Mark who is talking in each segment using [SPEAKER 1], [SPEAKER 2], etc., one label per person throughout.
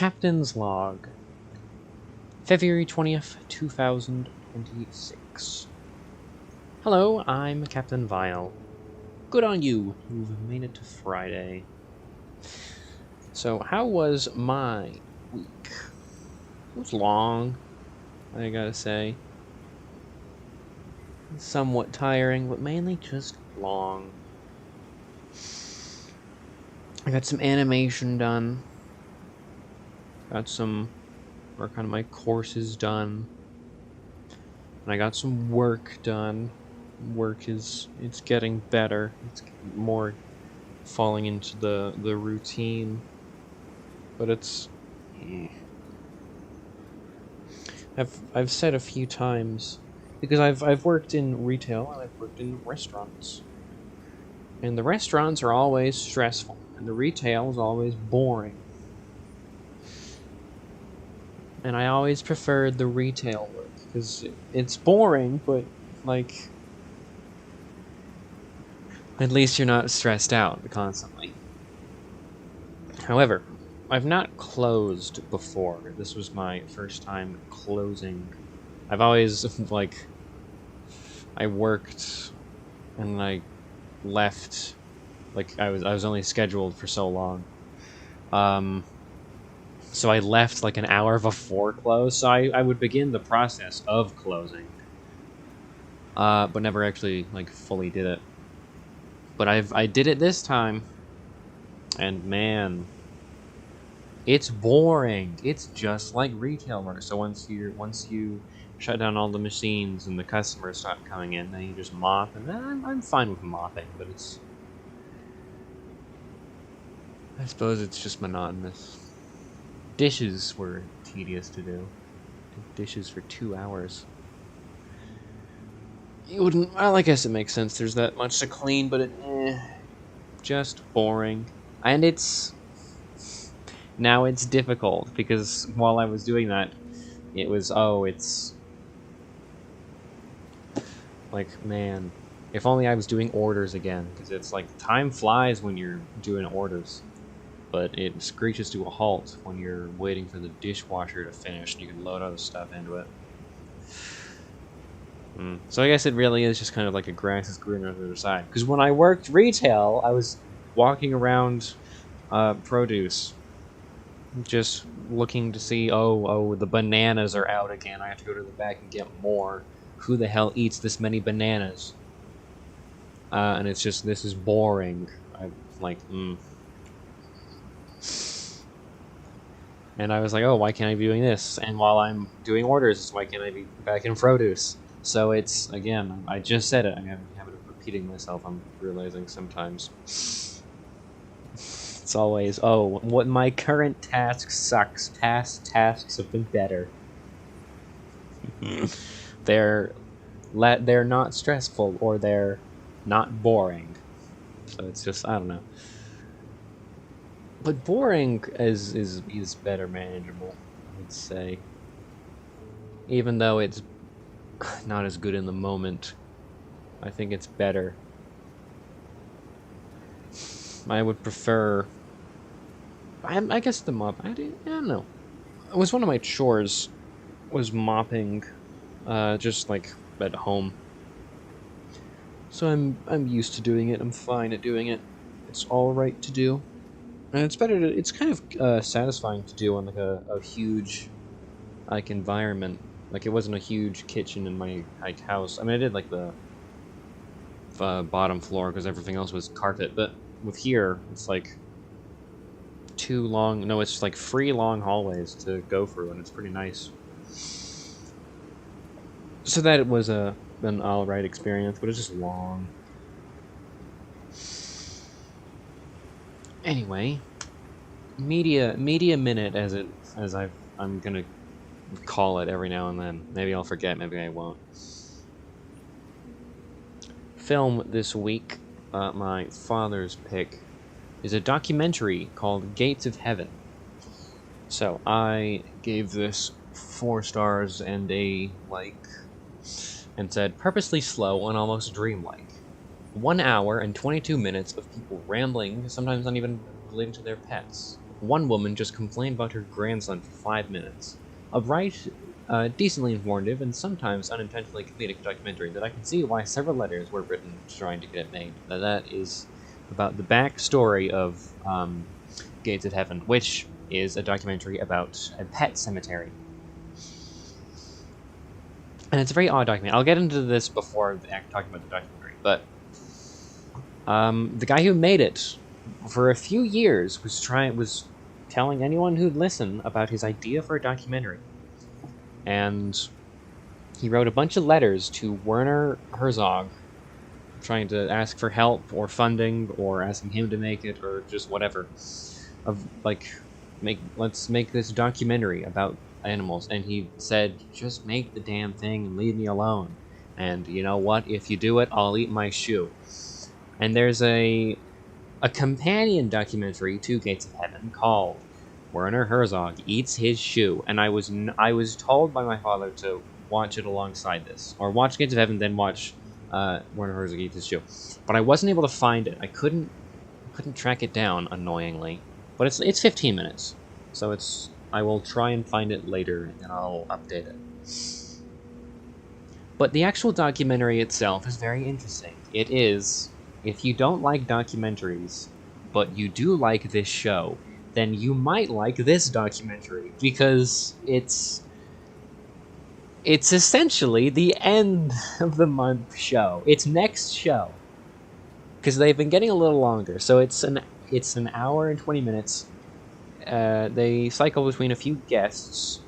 [SPEAKER 1] Captain's Log, February 20th, 2026. Hello, I'm Captain Vile. Good on you, you've made it to Friday. So, how was my week? It was long, I gotta say. Somewhat tiring, but mainly just long. I got some animation done. Got some work on my courses done. And I got some work done. It's getting better. It's more falling into the routine. But it's... I've said a few times, because I've worked in retail and I've worked in restaurants. And the restaurants are always stressful, and the retail is always boring. And I always preferred the retail work, because it's boring, but, like, at least you're not stressed out constantly. However, I've not closed before. This was my first time closing. I've always, like, I worked and I left, like, I was only scheduled for so long. So I left like an hour before close, so I would begin the process of closing. But never actually, like, fully did it. But I did it this time, and man, it's boring. It's just like retail work. So once you shut down all the machines and the customers start coming in, then you just mop, and then I'm fine with mopping, but it's... I suppose it's just monotonous. Dishes were tedious to do. Dishes for 2 hours. You wouldn't... Well, I guess it makes sense. There's that much to clean, but just boring. And it's... Now it's difficult, because while I was doing that, it was, it's... Like, man, if only I was doing orders again, because it's like, time flies when you're doing orders. But it screeches to a halt when you're waiting for the dishwasher to finish and you can load other stuff into it. So I guess it really is just kind of like a grass is greener on the other side. Because when I worked retail, I was walking around produce, just looking to see, the bananas are out again. I have to go to the back and get more. Who the hell eats this many bananas? And it's just, this is boring. I'm like, And I was like, why can't I be doing this? And while I'm doing orders, why can't I be back in produce? So it's, again, I just said it. I'm having a habit of repeating myself, I'm realizing sometimes. It's always, what my current task sucks. Past tasks have been better. They're not stressful, or they're not boring. So it's just, I don't know. But boring is better manageable, I would say. Even though it's not as good in the moment, I think it's better. I would prefer... I guess the mop... I don't know. It was one of my chores, was mopping, just, like, at home. So I'm used to doing it. I'm fine at doing it. It's alright to do. And it's better to... It's kind of satisfying to do on, like, a huge, like, environment. Like, it wasn't a huge kitchen in my, like, house. I mean, I did, like, the bottom floor, because everything else was carpet. But with here, it's, like, it's, like, 3 long hallways to go through, and it's pretty nice. So that it was an alright experience, but it's just long. Anyway, media minute, as I'm gonna call it every now and then. Maybe I'll forget, maybe I won't. Film this week, my father's pick, is a documentary called Gates of Heaven. So I gave this 4 stars and and said purposely slow and almost dreamlike. 1 hour and 22 minutes of people rambling, sometimes not even relating to their pets. one woman just complained about her grandson for 5 minutes. A bright, decently informative, and sometimes unintentionally comedic documentary that I can see why several letters were written trying to get it made. That is about the backstory of Gates of Heaven, which is a documentary about a pet cemetery. And it's a very odd documentary. I'll get into this before talking about the documentary, but the guy who made it for a few years was telling anyone who'd listen about his idea for a documentary. And he wrote a bunch of letters to Werner Herzog trying to ask for help or funding or asking him to make it or just whatever. Let's make this documentary about animals. And he said, just make the damn thing and leave me alone. And you know what? If you do it, I'll eat my shoe. And there's a companion documentary to Gates of Heaven called Werner Herzog Eats His Shoe, and I was told by my father to watch it alongside this, or watch Gates of Heaven, then watch Werner Herzog Eats His Shoe. But I wasn't able to find it. I couldn't track it down, annoyingly. But it's 15 minutes, so I will try and find it later, and I'll update it. But the actual documentary itself is very interesting. It is. If you don't like documentaries, but you do like this show, then you might like this documentary, because it's essentially the end of the month show. It's next show. Because they've been getting a little longer, so it's an hour and 20 minutes. They cycle between a few guests,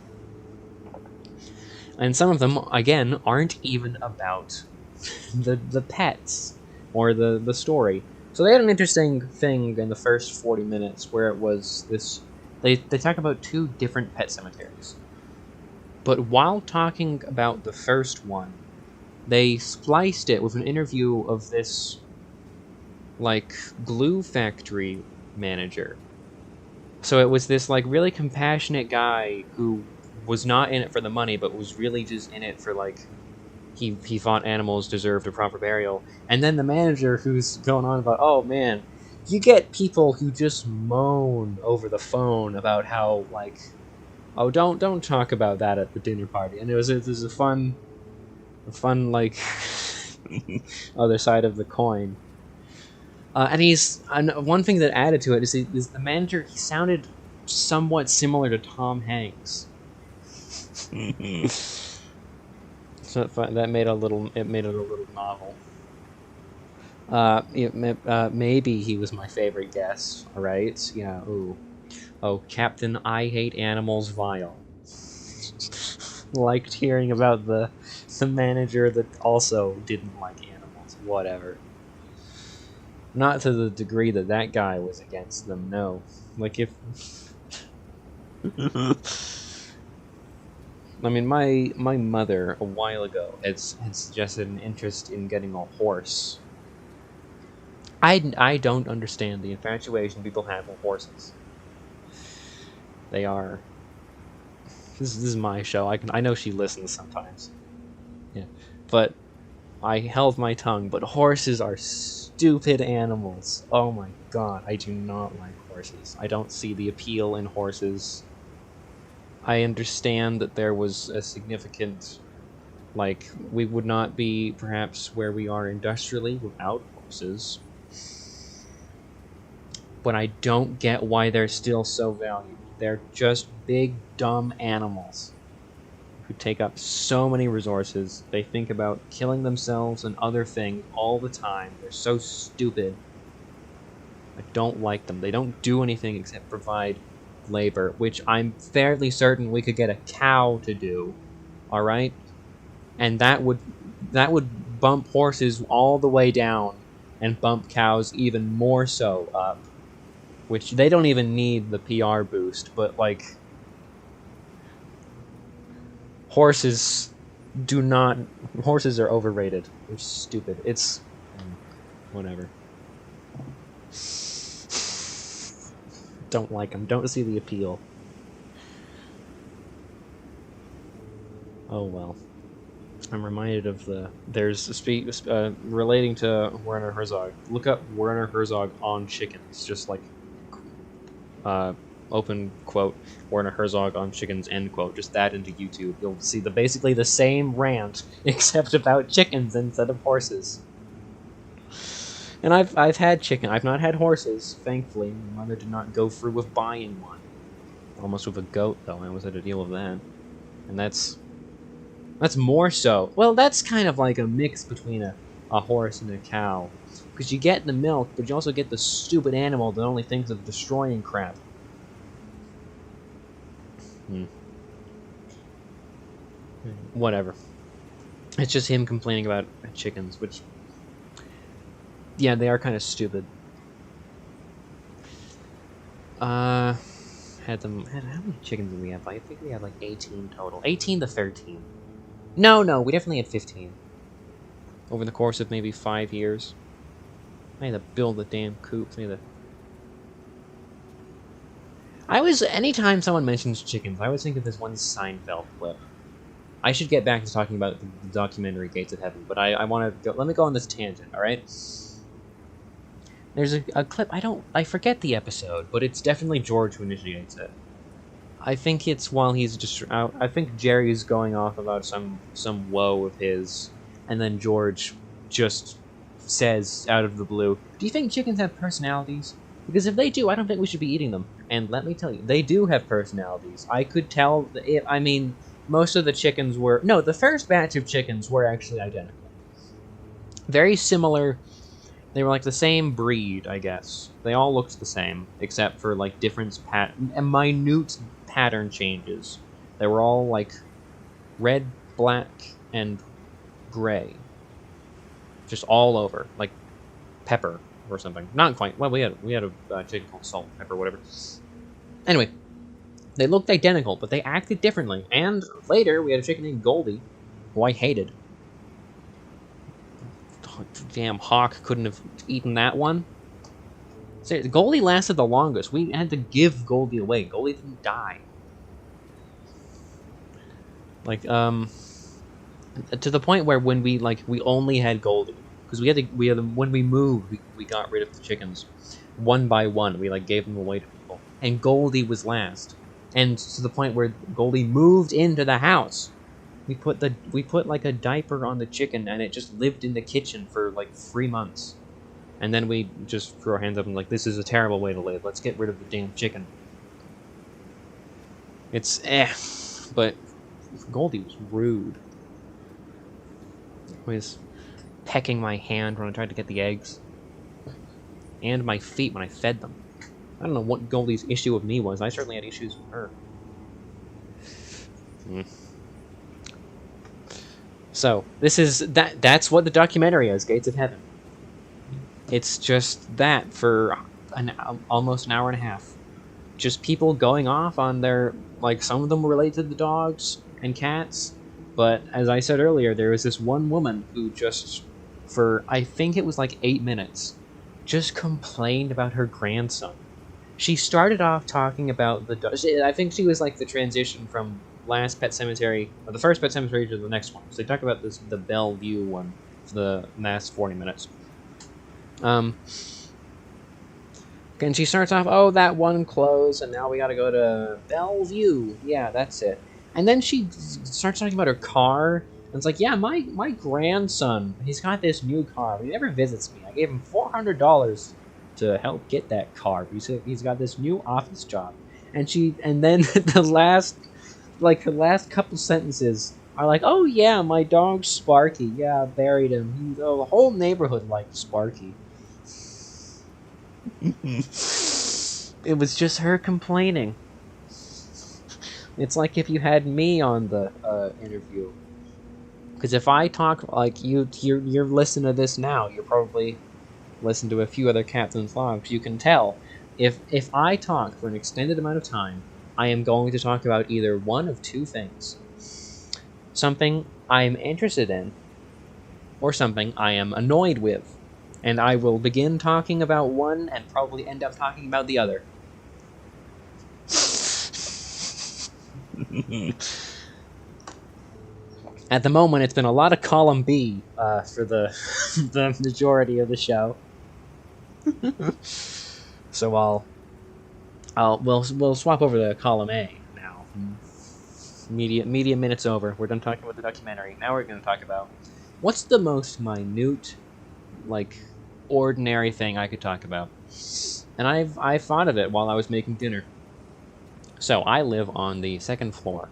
[SPEAKER 1] and some of them, again, aren't even about the pets or the story. So they had an interesting thing in the first 40 minutes where it was this... They talk about 2 different pet cemeteries. But while talking about the first one, they spliced it with an interview of this, glue factory manager. So it was this, really compassionate guy who was not in it for the money, but was really just in it for, he thought animals deserved a proper burial. And then the manager who's going on about, oh man, you get people who just moan over the phone about how, oh, don't talk about that at the dinner party. And it was a fun other side of the coin. And one thing that added to it is the manager, he sounded somewhat similar to Tom Hanks. So that made it a little novel. Maybe he was my favorite guest. All right, yeah. Ooh, oh, Captain I Hate Animals Vile. Liked hearing about the manager that also didn't like animals. Whatever. Not to the degree that guy was against them. No, if. I mean, my mother, a while ago, had suggested an interest in getting a horse. I don't understand the infatuation people have with horses. They are... This is my show. I know she listens sometimes. Yeah. But I held my tongue, but horses are stupid animals. Oh my god, I do not like horses. I don't see the appeal in horses. I understand that there was a significant, we would not be perhaps where we are industrially without horses. But I don't get why they're still so valued. They're just big, dumb animals who take up so many resources. They think about killing themselves and other things all the time. They're so stupid. I don't like them. They don't do anything except provide labor, which I'm fairly certain we could get a cow to do, alright? And that would bump horses all the way down and bump cows even more so up, which they don't even need the PR boost, but horses are overrated. They're stupid. It's whatever. Don't like them. Don't see the appeal. Oh well. I'm reminded of there's relating to Werner Herzog. Look up Werner Herzog on chickens. Just open quote, Werner Herzog on chickens, end quote. Just that into YouTube. You'll see basically the same rant, except about chickens instead of horses. And I've had chicken. I've not had horses, thankfully. My mother did not go through with buying one. Almost with a goat, though. I almost had to deal with that. And that's more so. Well, that's kind of like a mix between a horse and a cow. Because you get the milk, but you also get the stupid animal that only thinks of destroying crap. Whatever. It's just him complaining about chickens, which... yeah, they are kind of stupid. Had how many chickens did we have? I think we had like 18 total. 18 to 13. No, we definitely had 15. Over the course of maybe 5 years. I had to build the damn coop. Anytime someone mentions chickens, I always think of this one Seinfeld clip. I should get back to talking about the documentary Gates of Heaven, but I want to go. Let me go on this tangent, alright? There's a clip, I forget the episode, but it's definitely George who initiates it. I think it's while he's just out. I think Jerry's going off about some woe of his, and then George just says out of the blue, "Do you think chickens have personalities? Because if they do, I don't think we should be eating them." And let me tell you, they do have personalities. I could tell. I mean, most of the chickens were the first batch of chickens were actually identical, very similar. They were like the same breed, I guess. They all looked the same, except for like different minute pattern changes. They were all like red, black, and gray, just all over, like pepper or something. Not quite. Well, we had a chicken called Salt and Pepper, whatever. Anyway, they looked identical, but they acted differently. And later, we had a chicken named Goldie, who I hated. Damn hawk couldn't have eaten that one. Seriously, Goldie lasted the longest. We had to give Goldie away. Goldie didn't die. Like, to the point where when we only had Goldie, because when we moved, we got rid of the chickens one by one. We gave them away to people, and Goldie was last. And to the point where Goldie moved into the house. We put like a diaper on the chicken, and it just lived in the kitchen for like 3 months. And then we just threw our hands up and this is a terrible way to live. Let's get rid of the damn chicken. It's but Goldie was rude. He was pecking my hand when I tried to get the eggs, and my feet when I fed them. I don't know what Goldie's issue with me was. I certainly had issues with her. So, that's what the documentary is, Gates of Heaven. It's just that for almost an hour and a half. Just people going off on their, some of them were related to the dogs and cats, but as I said earlier, there was this one woman who just, for, I think it was 8 minutes, just complained about her grandson. She started off talking about I think she was the transition from last Pet Cemetery, or the first Pet Cemetery to the next one. So they talk about the Bellevue one for the last 40 minutes. And she starts off, oh, that one closed, and now we gotta go to Bellevue. Yeah, that's it. And then she starts talking about her car, and it's yeah, my grandson, he's got this new car, but he never visits me. I gave him $400 to help get that car. He's got this new office job. And then the last couple sentences are oh yeah, my dog Sparky, yeah, I buried him. The whole neighborhood liked Sparky. It was just her complaining. It's like if you had me on the interview. Because if I talk you're listening to this now, you're probably listened to a few other Captain's Vlogs. You can tell if I talk for an extended amount of time, I am going to talk about either one of two things. Something I am interested in, or something I am annoyed with. And I will begin talking about one and probably end up talking about the other. At the moment, it's been a lot of column B for the majority of the show. So We'll swap over to column A now. Media minutes over. We're done talking about the documentary. Now we're going to talk about what's the most minute, like, ordinary thing I could talk about. And I thought of it while I was making dinner. So I live on the second floor,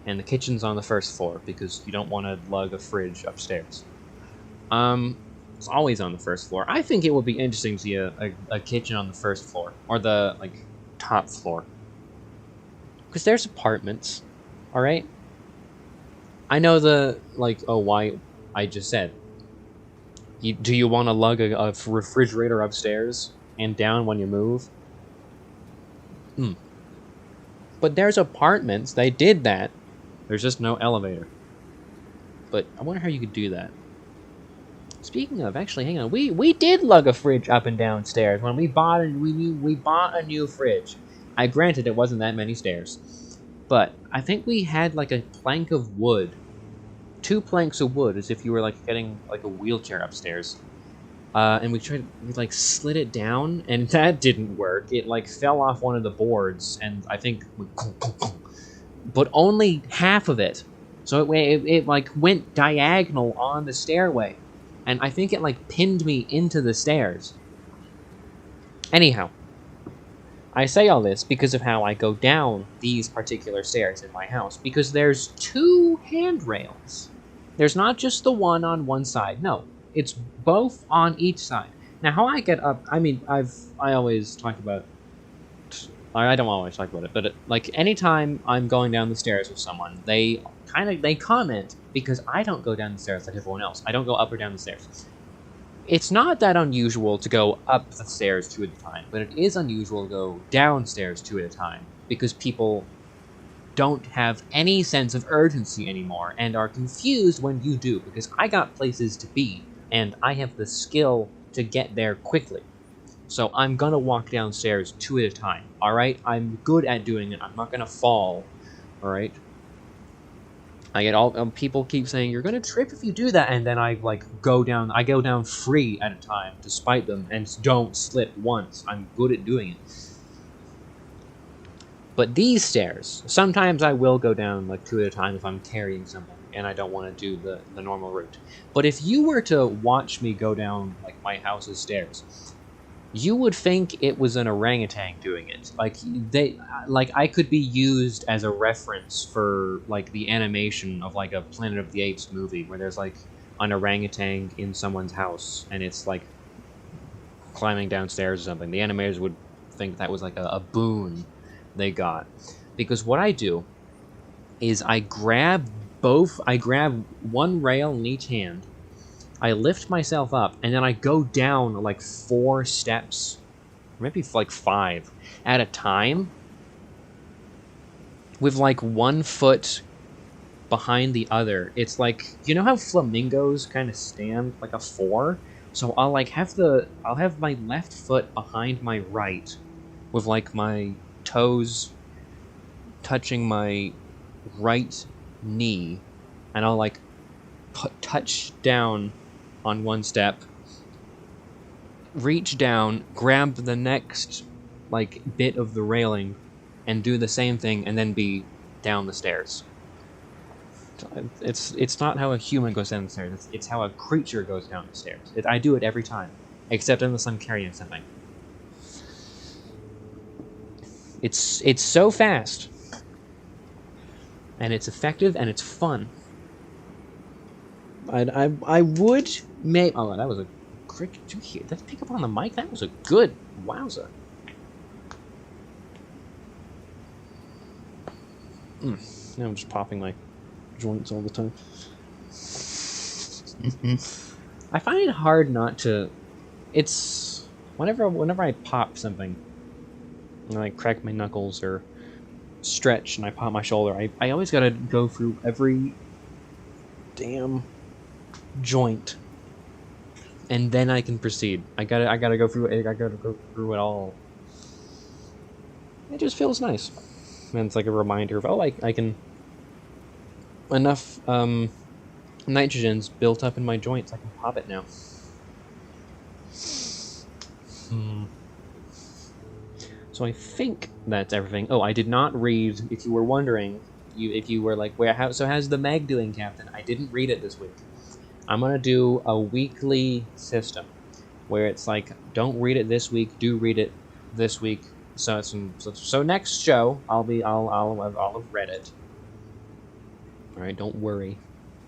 [SPEAKER 1] and the kitchen's on the first floor because you don't want to lug a fridge upstairs. It's always on the first floor. I think it would be interesting to see a kitchen on the first floor or the top floor, because there's apartments. All right. I know why I just said. Do you want to lug a refrigerator upstairs and down when you move? But there's apartments. They did that. There's just no elevator. But I wonder how you could do that. Speaking of, actually, hang on. We did lug a fridge up and down stairs when we bought a new fridge. Granted, it wasn't that many stairs, but I think we had like a plank of wood, 2 planks of wood, as if you were like getting like a wheelchair upstairs. And we slid it down, and that didn't work. It like fell off one of the boards, and I think, but only half of it. So it like went diagonal on the stairway, and I think it like pinned me into the stairs. Anyhow, I say all this because of how I go down these particular stairs in my house, because there's 2 handrails. There's not just the one on one side. No, it's both on each side. Now, how I get up, I mean, I always talk about, I don't always talk about it, but like anytime I'm going down the stairs with someone, they comment, because I don't go down the stairs like everyone else. I don't go up or down the stairs. It's not that unusual to go up the stairs 2 at a time, but it is unusual to go downstairs 2 at a time, because people don't have any sense of urgency anymore and are confused when you do, because I got places to be, and I have the skill to get there quickly. So I'm gonna walk downstairs 2 at a time, alright? I'm good at doing it. I'm not gonna fall, alright? I get all people keep saying you're gonna trip if you do that, and then I go down 3 at a time to spite them and don't slip once. I'm good at doing it. But these stairs, sometimes I will go down 2 at a time if I'm carrying something and I don't want to do the normal route. But if you were to watch me go down my house's stairs, you would think it was an orangutan doing it. I could be used as a reference for the animation of a Planet of the Apes movie where there's an orangutan in someone's house and it's climbing downstairs or something. The animators would think that was a boon they got, because what I do is I grab one rail in each hand, I lift myself up, and then I go down 4 steps, maybe 5 at a time, with 1 foot behind the other. It's you know how flamingos kind of stand like a 4? So I'll have my left foot behind my right, with my toes touching my right knee, and I'll touch down on 1 step, reach down, grab the next bit of the railing, and do the same thing, and then be down the stairs. It's not how a human goes down the stairs. It's how a creature goes down the stairs. I do it every time, except unless I'm carrying something. It's so fast, and it's effective, and it's fun. I would make. Oh, that was a cricket. Did you hear that? Pick up on the mic. That was a good wowza. Now I'm just popping my joints all the time. I find it hard not to. It's whenever I pop something, and I crack my knuckles or stretch and I pop my shoulder, I always gotta go through every damn joint, and then I can proceed. I gotta go through it. I gotta go through it all. It just feels nice, and it's a reminder of I can enough nitrogen's built up in my joints. I can pop it now. So I think that's everything. Oh, I did not read, if you were wondering, if you were like, how's the Meg doing, Captain? I didn't read it this week. I'm going to do a weekly system where it's like, don't read it this week, do read it this week. So next show, I'll have read it. All right, don't worry.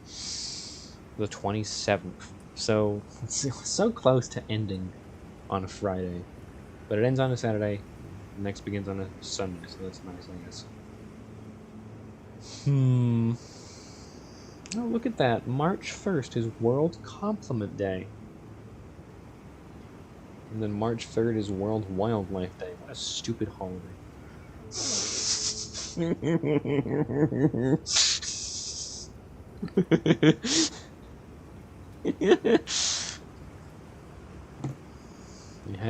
[SPEAKER 1] The 27th. So it's so close to ending on a Friday, but it ends on a Saturday. Next begins on a Sunday, so that's nice, I guess. Oh, look at that. March 1st is World Compliment Day. And then March 3rd is World Wildlife Day. What a stupid holiday.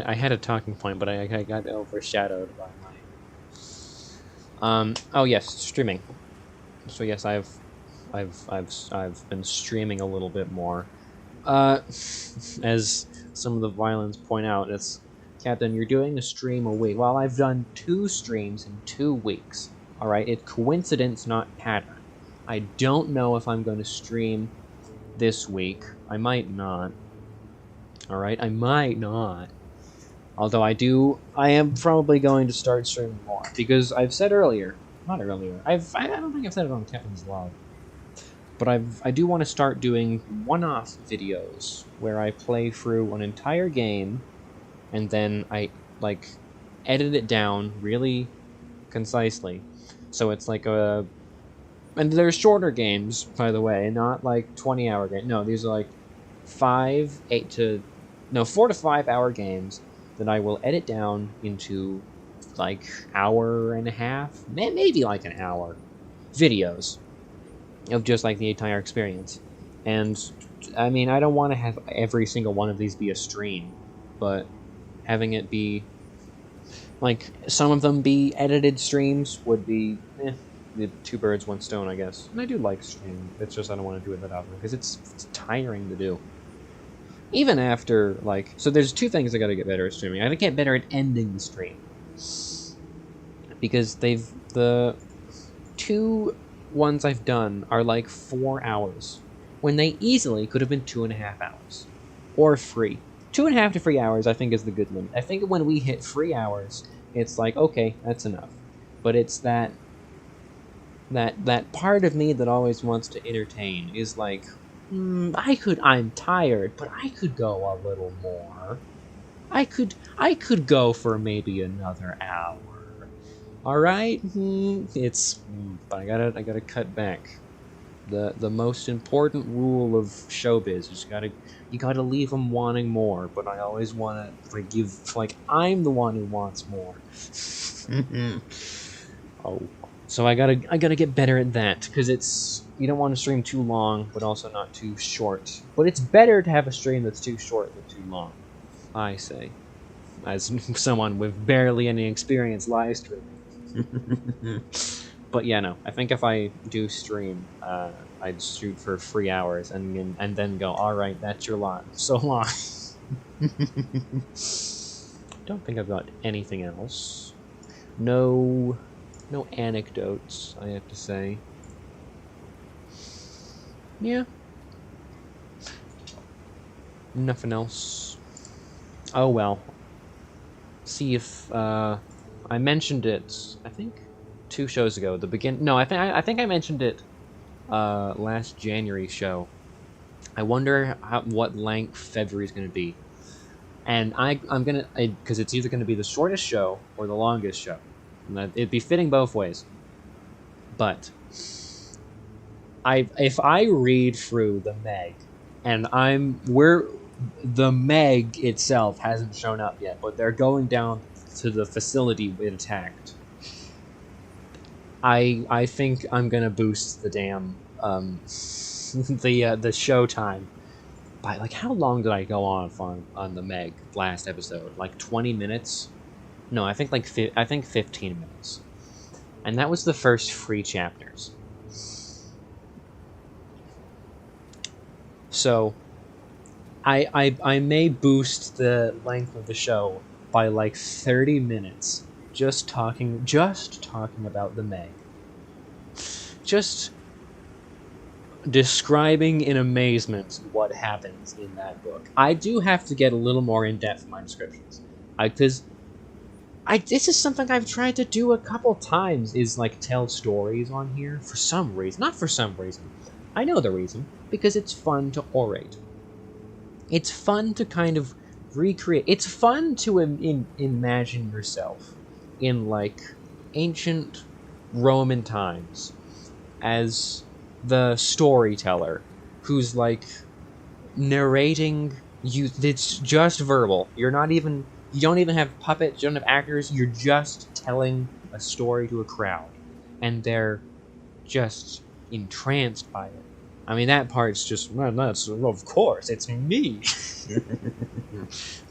[SPEAKER 1] I had a talking point, but I got overshadowed by my... Oh yes, streaming. So yes, I've been streaming a little bit more. As some of the violins point out, it's, Captain, you're doing a stream a week. Well, I've done 2 streams in 2 weeks. Alright, it's coincidence, not pattern. I don't know if I'm going to stream this week. I might not. Alright, I might not. Although I am probably going to start streaming more. Because I've said earlier, I don't think I've said it on Captain's Log, but I do want to start doing one-off videos where I play through an entire game and then I, like, edit it down really concisely. So it's like a... And they're shorter games, by the way, not like 20-hour games. No, these are like 4 to 5 hour games that I will edit down into like hour and a half, maybe like an hour videos of just like the entire experience. And I mean, I don't want to have every single one of these be a stream, but having it be like some of them be edited streams would be the 2 birds, 1 stone, I guess. And I do like streaming. It's just I don't want to do it that often because it's tiring to do. Even after, like... So there's 2 things I gotta get better at streaming. I gotta get better at ending the stream. Because the 2 ones I've done are like 4 hours. When they easily could have been 2.5 hours. Or 3. 2.5 to 3 hours, I think, is the good limit. I think when we hit 3 hours, it's like, okay, that's enough. But it's that part of me that always wants to entertain is like... I'm tired, but I could go a little more. I could go for maybe another hour. Alright? But I gotta cut back. The most important rule of showbiz is you gotta leave them wanting more, but I always wanna, like, I'm the one who wants more. Oh. So I gotta get better at that, because you don't want to stream too long, but also not too short. But it's better to have a stream that's too short than too long, I say, as someone with barely any experience live streaming. But yeah, no, I think if I do stream, I'd shoot for 3 hours and then go, alright, that's your lot. So long. Don't think I've got anything else. No anecdotes, I have to say. Yeah. Nothing else. Oh well. See if I mentioned it, I think 2 shows ago. No, I think I mentioned it last January show. I wonder what length February's going to be. And I'm going to, because it's either going to be the shortest show or the longest show. And it'd be fitting both ways. But if I read through the Meg, and the Meg itself hasn't shown up yet, but they're going down to the facility it attacked. I think I'm gonna boost the damn the show time by, like, how long did I go on the Meg last episode? Like 20 minutes? No, I think 15 minutes. And that was the first 3 chapters. So I may boost the length of the show by like 30 minutes just talking about the Meg. Just describing in amazement what happens in that book. I do have to get a little more in-depth in my descriptions. Because this is something I've tried to do a couple times, is like tell stories on here for some reason. Not for some reason. I know the reason. Because it's fun to orate. It's fun to kind of recreate. It's fun to imagine yourself in like ancient Roman times as the storyteller who's like narrating you. It's just verbal. You don't even have puppets, you don't have actors, you're just telling a story to a crowd and they're just entranced by it. I mean, that part's just, well, that's, of course, it's me.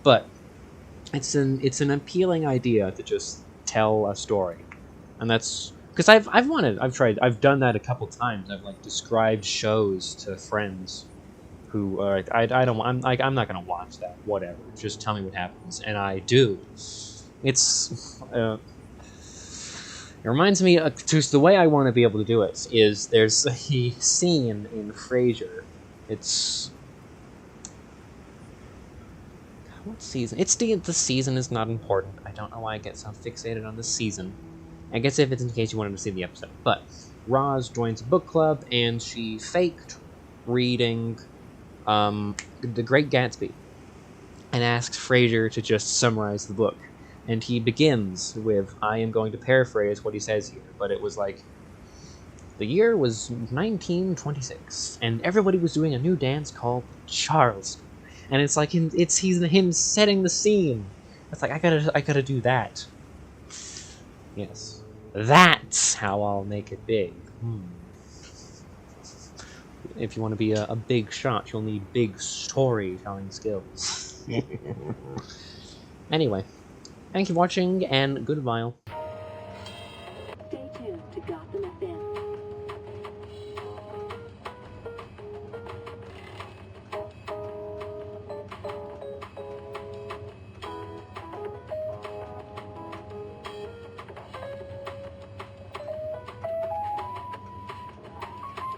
[SPEAKER 1] But it's an appealing idea to just tell a story. And that's because I've done that a couple times. I've like described shows to friends who are like, I'm not gonna watch that. Whatever, just tell me what happens, and I do. It reminds me, just the way I want to be able to do it is there's a scene in Frasier. It's what season? It's the season is not important. I don't know why I get so fixated on the season. I guess if it's in case you wanted to see the episode. But Roz joins a book club, and she faked reading The Great Gatsby and asks Frasier to just summarize the book. And he begins with, I am going to paraphrase what he says here, but it was like, the year was 1926, and everybody was doing a new dance called Charleston. And it's like him setting the scene. It's like, I gotta do that. Yes. That's how I'll make it big. If you want to be a big shot, you'll need big storytelling skills. Anyway, thank you for watching, and goodbye.